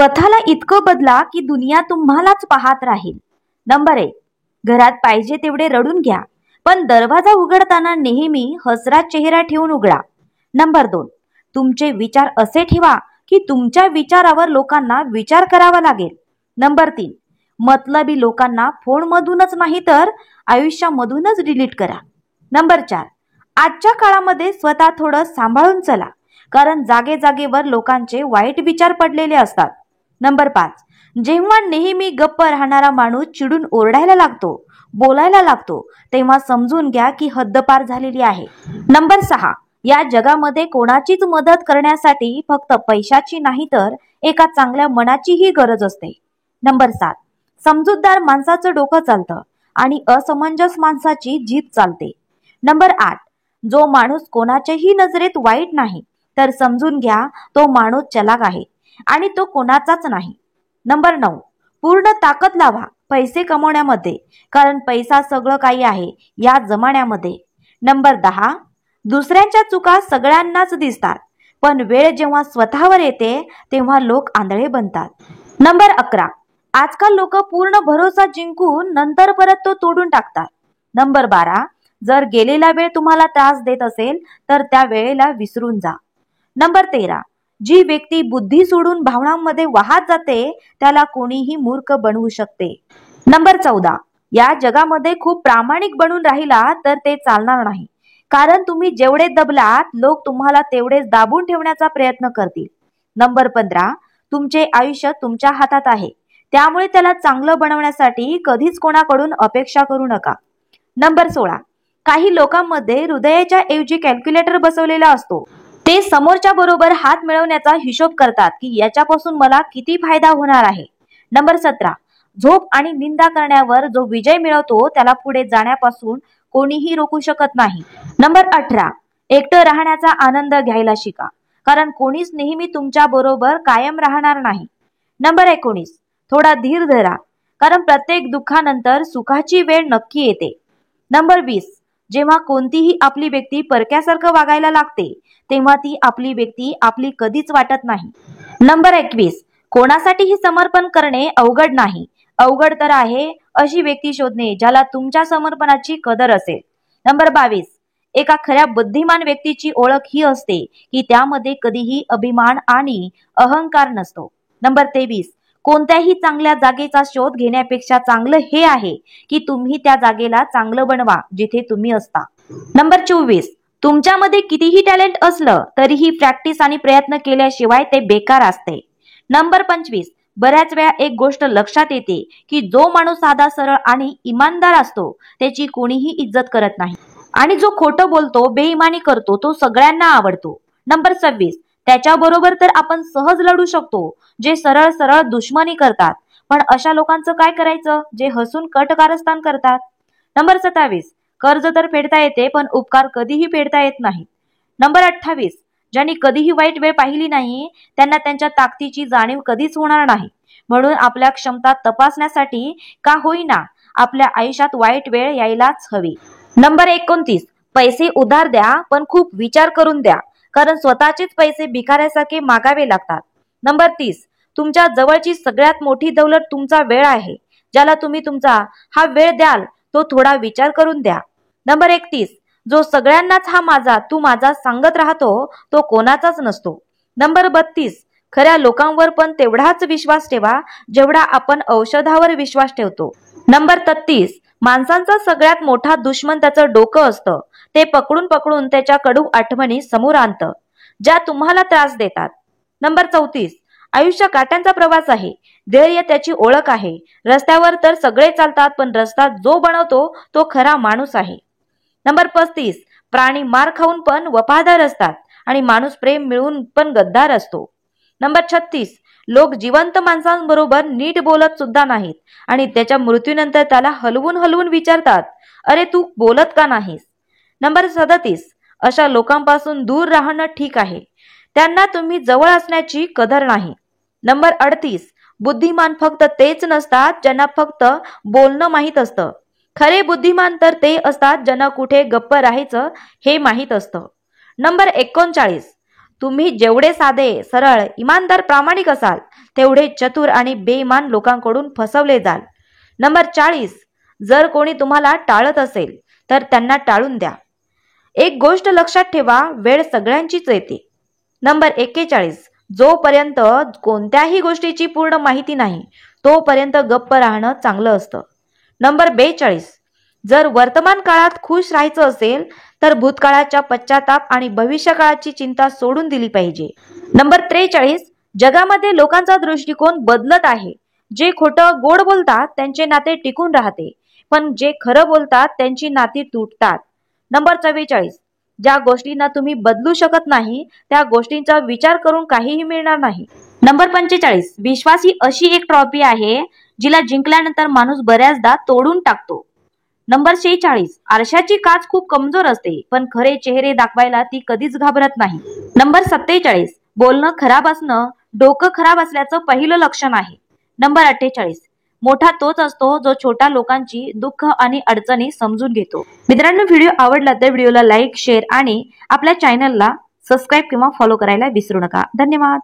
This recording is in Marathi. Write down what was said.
स्वतःला इतकं बदला की दुनिया तुम्हालाच पाहत राहील. नंबर 1, घरात पाहिजे तेवढे रडून घ्या, पण दरवाजा उघडताना नेहमी हसरा चेहरा ठेवून उघडा. नंबर 2, तुमचे विचार असे ठेवा की तुमच्या विचारावर लोकांना विचार करावा लागेल. नंबर 3, मतलबी लोकांना फोनमधूनच नाही तर आयुष्यामधूनच डिलीट करा. नंबर 4, आजच्या काळामध्ये स्वतः थोडं सांभाळून चला, कारण जागे जागेवर लोकांचे वाईट विचार पडलेले असतात. नंबर 5, जेव्हा नेहमी गप्प राहणारा माणूस चिडून ओरडायला लागतो, बोलायला लागतो, तेव्हा समजून घ्या की हद्दपार झालेली आहे. नंबर 6, या जगामध्ये कोणाचीच मदत करण्यासाठी फक्त पैशाची नाही तर एका चांगल्या मनाचीही गरज असते. नंबर 7, समजूतदार माणसाचं डोकं चालतं आणि असमंजस माणसाची जीभ चालते. नंबर 8, जो माणूस कोणाच्याही नजरेत वाईट नाही तर समजून घ्या तो माणूस चलाक आहे आणि तो कोणाचाच नाही. नंबर 9, पूर्ण ताकद लावा पैसे कमवण्यामध्ये, कारण पैसा सगळं काही आहे या जमान्यामध्ये. नंबर 10, दुसऱ्यांच्या चुका सगळ्यांनाच दिसतात, पण वेळ जेव्हा स्वतःवर येते तेव्हा लोक आंधळे बनतात. नंबर 11, आजकाल लोक पूर्ण भरोसा जिंकून नंतर परत तो तोडून टाकतात. नंबर 12, जर गेलेला वेळ तुम्हाला त्रास देत असेल तर त्या वेळेला विसरून जा. नंबर 13, जी व्यक्ती बुद्धी सोडून भावनांमध्ये वाहत जाते त्याला कोणीही मूर्ख बनवू शकते. नंबर 14, या जगामध्ये खूप प्रामाणिक बनून राहिला तर ते चालणार नाही, कारण तुम्ही जेवढे दबलात लोक तुम्हाला तेवढेच दाबून ठेवण्याचा प्रयत्न करतील. नंबर 15, तुमचे आयुष्य तुमच्या हातात आहे, त्यामुळे त्याला चांगलं बनवण्यासाठी कधीच कोणाकडून अपेक्षा करू नका. नंबर 16, काही लोकांमध्ये हृदयाच्या ऐवजी कॅल्क्युलेटर बसवलेला असतो. ते समोरच्या बरोबर हात मिळवण्याचा हिशोब करतात की याच्यापासून मला किती फायदा होणार आहे. नंबर 17, झोप आणि निंदा करण्यावर जो विजय मिळवतो त्याला पुढे जाण्यापासून कोणीही रोखू शकत नाही. नंबर 18, एकटं राहण्याचा आनंद घ्यायला शिका, कारण कोणीच नेहमी तुमच्या बरोबर कायम राहणार नाही. नंबर 19, थोडा धीर धरा, कारण प्रत्येक दुःखानंतर सुखाची वेळ नक्की येते. नंबर 20, जेव्हा कोणतीही आपली व्यक्ती परक्यासारखं वागायला लागते तेव्हा ती आपली व्यक्ती आपली कधीच वाटत नाही. नंबर 21, कोणासाठीही समर्पण करणे अवघड नाही, अवघड तर आहे अशी व्यक्ती शोधणे ज्याला तुमच्या समर्पणाची कदर असेल. नंबर 22, एका खऱ्या बुद्धिमान व्यक्तीची ओळख ही असते की त्यामध्ये कधीही अभिमान आणि अहंकार नसतो. नंबर 23, कोणत्याही चांगल्या जागेचा शोध घेण्यापेक्षा चांगलं हे आहे की तुम्ही त्या जागेला चांगलं बनवा जिथे तुम्ही असता. नंबर 24, तुमच्यामध्ये कितीही टॅलेंट असलं तरीही प्रॅक्टिस आणि प्रयत्न केल्याशिवाय ते बेकार असते. नंबर 25, बऱ्याच वेळा एक गोष्ट लक्षात येते की जो माणूस साधा सरळ आणि इमानदार असतो त्याची कोणीही इज्जत करत नाही, आणि जो खोटं बोलतो बेईमानी करतो तो सगळ्यांना आवडतो. नंबर 26, त्याच्याबरोबर तर आपण सहज लढू शकतो जे सरळ सरळ दुश्मनी करतात, पण अशा लोकांचं काय करायचं जे हसून कटकारस्थान करतात. नंबर 27, कर्ज तर फेडता येते पण उपकार कधीही फेडता येत नाही. नंबर 28, ज्यांनी कधीही वाईट वेळ पाहिली नाही त्यांना त्यांच्या ताकदीची जाणीव कधीच होणार नाही, म्हणून आपल्या क्षमता तपासण्यासाठी का होईना आपल्या आयुष्यात वाईट वेळ यायलाच हवी. नंबर 29, पैसे उधार द्या पण खूप विचार करून द्या, कारण स्वतःचेच पैसे भिकाऱ्यासारखे मागावे लागतात. नंबर 30, तुमच्या जवळची सगळ्यात मोठी दौलत तुमचा वेळ आहे, ज्याला तुम्ही तुमचा हा वेळ द्याल तो थोडा विचार करून द्या. नंबर 31, जो सगळ्यांनाच हा माझा तू माझा सांगत राहतो तो कोणाचाच नसतो. नंबर 32, खऱ्या लोकांवर पण तेवढाच विश्वास ठेवा जेवढा आपण औषधावर विश्वास ठेवतो. नंबर 33, माणसांचा सगळ्यात मोठा दुश्मन त्याचं डोकं असतं, ते पकडून पकडून त्याच्या कडू आठवणी समोर आणतं ज्या तुम्हाला त्रास देतात. नंबर 34, आयुष्य काट्यांचा प्रवास आहे, धैर्य त्याची ओळख आहे. रस्त्यावर तर सगळे चालतात पण रस्ता जो बनवतो तो खरा माणूस आहे. नंबर 35, प्राणी मार खाऊन पण वफादार असतात आणि माणूस प्रेम मिळून पण गद्दार असतो. नंबर 36, लोक जिवंत माणसांबरोबर नीट बोलत सुद्धा नाहीत आणि त्याच्या मृत्यूनंतर त्याला हलवून हलवून विचारतात, अरे तू बोलत का नाहीस. नंबर 37, अशा लोकांपासून दूर राहणं ठीक आहे, त्यांना तुम्ही जवळ असण्याची कदर नाही. नंबर 38, बुद्धिमान फक्त तेच नसतात ज्यांना फक्त बोलणं माहीत असतं, खरे बुद्धिमान तर ते असतात ज्यांना कुठे गप्प राहायचं हे माहीत असतं. नंबर 39, तुम्ही जेवढे साधे, सरळ, इमानदार, प्रामाणिक असाल तेवढे चतुर आणि बेईमान लोकांकडून फसवले जाल. नंबर 40, जर कोणी तुम्हाला टाळत असेल तर त्यांना टाळून द्या. एक गोष्ट लक्षात ठेवा, वेळ सगळ्यांचीच येते. नंबर 41, जोपर्यंत कोणत्याही गोष्टीची पूर्ण माहिती नाही तोपर्यंत गप्प राहणं चांगलं असतं. नंबर 42, जर वर्तमान काळात खुश राहायचं असेल तर भूतकाळाच्या पश्चाताप आणि भविष्यकाळाची चिंता सोडून दिली पाहिजे. नंबर 43, जगामध्ये लोकांचा दृष्टिकोन बदलत आहे. जे खोटं गोड बोलतात त्यांचे नाते टिकून राहते, पण जे खरं बोलतात त्यांची नाती तुटतात. नंबर 44, ज्या गोष्टींना तुम्ही बदलू शकत नाही त्या गोष्टींचा विचार करून काहीही मिळणार नाही. नंबर 45, विश्वास ही अशी एक ट्रॉफी आहे जिला जिंकल्यानंतर माणूस बऱ्याचदा तोडून टाकतो. नंबर 46, आरशाची काच खूप कमजोर असते पण खरे चेहरे दाखवायला ती कधीच घाबरत नाही. नंबर 47, बोलणं खराब असणं डोकं खराब असल्याचं पहिलं लक्षण आहे. नंबर 48, मोठा तोच असतो जो छोट्या लोकांची दुःख आणि अडचणी समजून घेतो. मित्रांनो, व्हिडिओ आवडला तर व्हिडिओला लाईक, शेअर आणि आपल्या चॅनलला सबस्क्राईब किंवा फॉलो करायला विसरू नका. धन्यवाद.